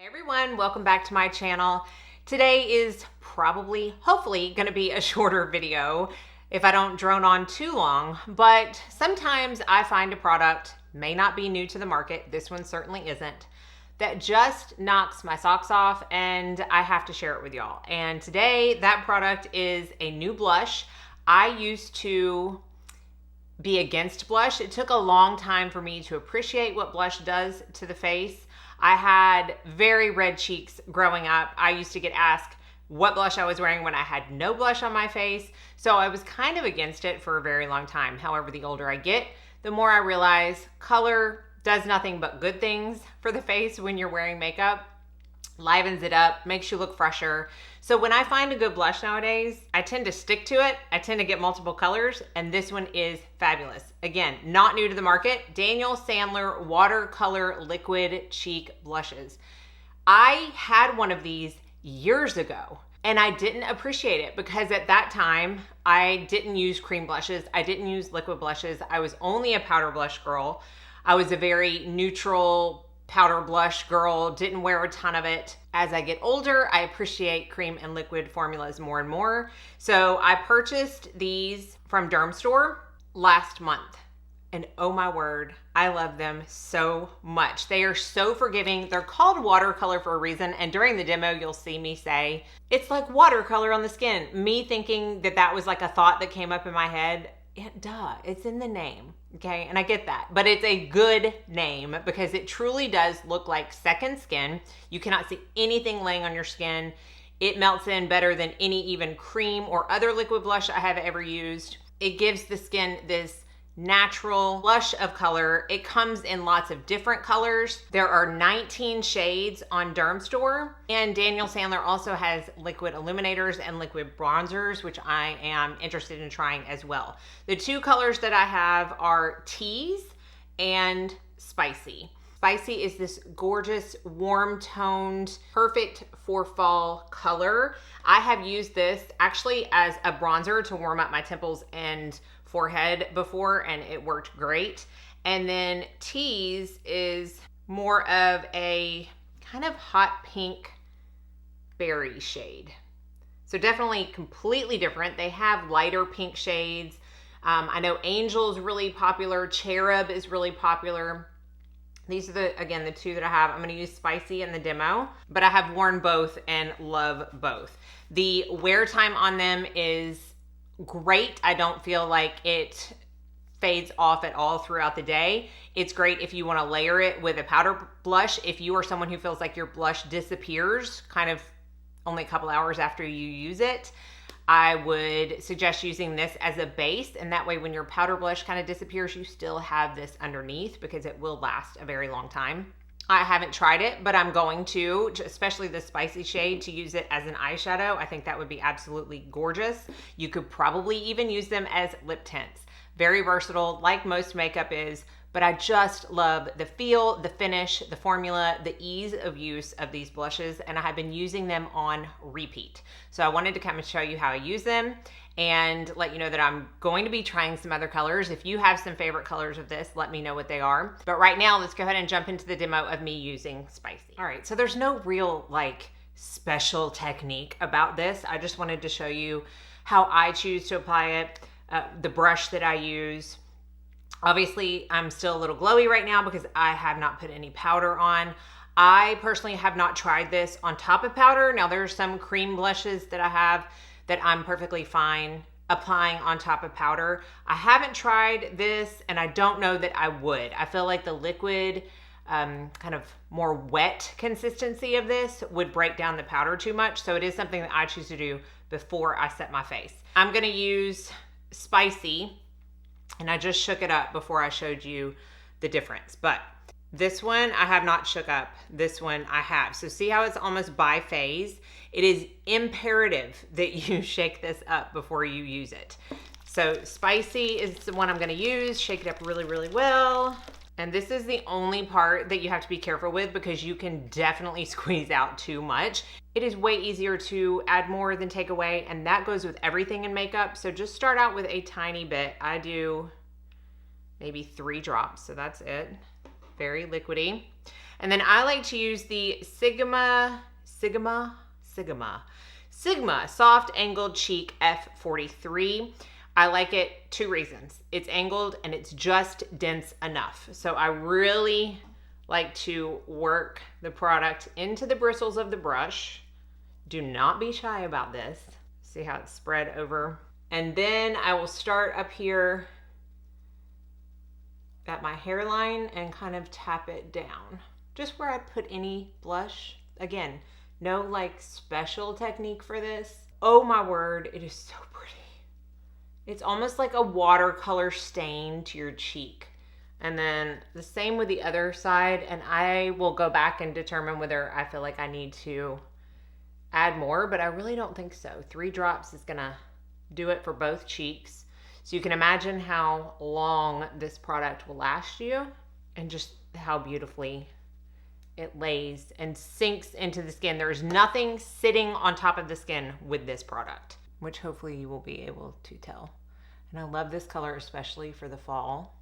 Everyone, welcome back to my channel. Today is probably, hopefully, going to be a shorter video if I don't drone on too long, but sometimes I find a product, may not be new to the market, this one certainly isn't, that just knocks my socks off and I have to share it with y'all. And today that product is a new blush. I used to be against blush. It took a long time for me to appreciate what blush does to the face. I had very red cheeks growing up. I used to get asked what blush I was wearing when I had no blush on my face. So I was kind of against it for a very long time. However, the older I get, the more I realize color does nothing but good things for the face when you're wearing makeup. Livens it up, makes you look fresher. So when I find a good blush nowadays, I tend to stick to it. I tend to get multiple colors, and this one is fabulous. Again, not new to the market. Daniel Sandler Watercolor Liquid Cheek Blushes. I had one of these years ago, and I didn't appreciate it because at that time, I didn't use cream blushes. I didn't use liquid blushes. I was only a powder blush girl. I was a very neutral powder blush girl, didn't wear a ton of it. As I get older, I appreciate cream and liquid formulas more and more. So I purchased these from Dermstore last month. And oh my word, I love them so much. They are so forgiving. They're called watercolor for a reason. And during the demo, you'll see me say, it's like watercolor on the skin. Me thinking that that was like a thought that came up in my head. Duh, it's in the name, okay? And I get that, but it's a good name because it truly does look like second skin. You cannot see anything laying on your skin. It melts in better than any even cream or other liquid blush I have ever used. It gives the skin this natural blush of color. It comes in lots of different colors. There are 19 shades on Dermstore, and Daniel Sandler also has liquid illuminators and liquid bronzers, which I am interested in trying as well. The two colors that I have are Tease and Spicy. Spicy is this gorgeous, warm-toned, perfect for fall color. I have used this actually as a bronzer to warm up my temples and forehead before, and it worked great. And then Tease is more of a kind of hot pink berry shade. So definitely completely different. They have lighter pink shades. I know Angel is really popular. Cherub is really popular. These are again, the two that I have. I'm going to use Spicy in the demo, but I have worn both and love both. The wear time on them is great. I don't feel like it fades off at all throughout the day. It's great if you want to layer it with a powder blush. If you are someone who feels like your blush disappears kind of only a couple hours after you use it, I would suggest using this as a base, and that way when your powder blush kind of disappears, you still have this underneath because it will last a very long time. I haven't tried it, but I'm going to, especially the Spicy shade, to use it as an eyeshadow. I think that would be absolutely gorgeous. You could probably even use them as lip tints. Very versatile, like most makeup is, but I just love the feel, the finish, the formula, the ease of use of these blushes, and I have been using them on repeat. So I wanted to come and show you how I use them and let you know that I'm going to be trying some other colors. If you have some favorite colors of this, let me know what they are. But right now, let's go ahead and jump into the demo of me using Spicy. All right, so there's no real like special technique about this. I just wanted to show you how I choose to apply it, the brush that I use. Obviously, I'm still a little glowy right now because I have not put any powder on. I personally have not tried this on top of powder. Now, there are some cream blushes that I have that I'm perfectly fine applying on top of powder. I haven't tried this, and I don't know that I would. I feel like the liquid, kind of more wet consistency of this would break down the powder too much. So it is something that I choose to do before I set my face. I'm gonna use Spicy, and I just shook it up before I showed you the difference. But this one I have not shook up. This one I have. So see how it's almost biphase? It is imperative that you shake this up before you use it. So Spicy is the one I'm going to use. Shake it up really, really well. And this is the only part that you have to be careful with because you can definitely squeeze out too much. It is way easier to add more than take away, and that goes with everything in makeup. So just start out with a tiny bit. I do maybe 3 drops, so that's it. Very liquidy. And then I like to use the Sigma Soft Angled Cheek F43. I like it 2 reasons. It's angled and it's just dense enough. So I really like to work the product into the bristles of the brush. Do not be shy about this. See how it's spread over. And then I will start up here at my hairline and kind of tap it down. Just where I put any blush. Again, no like special technique for this. Oh my word, it is so pretty. It's almost like a watercolor stain to your cheek. And then the same with the other side, and I will go back and determine whether I feel like I need to add more, but I really don't think so. 3 drops is gonna do it for both cheeks. So you can imagine how long this product will last you and just how beautifully it lays and sinks into the skin. There's nothing sitting on top of the skin with this product, which hopefully you will be able to tell. And I love this color, especially for the fall.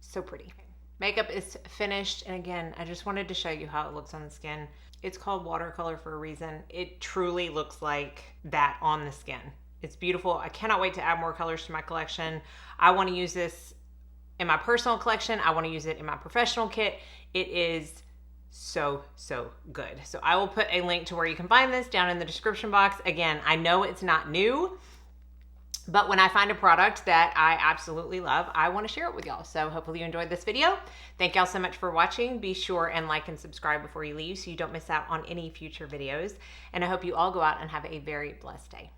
So pretty. Makeup is finished. And again, I just wanted to show you how it looks on the skin. It's called watercolor for a reason. It truly looks like that on the skin. It's beautiful. I cannot wait to add more colors to my collection. I want to use this in my personal collection. I want to use it in my professional kit. It is so good. So I will put a link to where you can find this down in the description box. Again, I know it's not new, but when I find a product that I absolutely love, I want to share it with y'all. So hopefully you enjoyed this video. Thank y'all so much for watching. Be sure and like and subscribe before you leave so you don't miss out on any future videos. And I hope you all go out and have a very blessed day.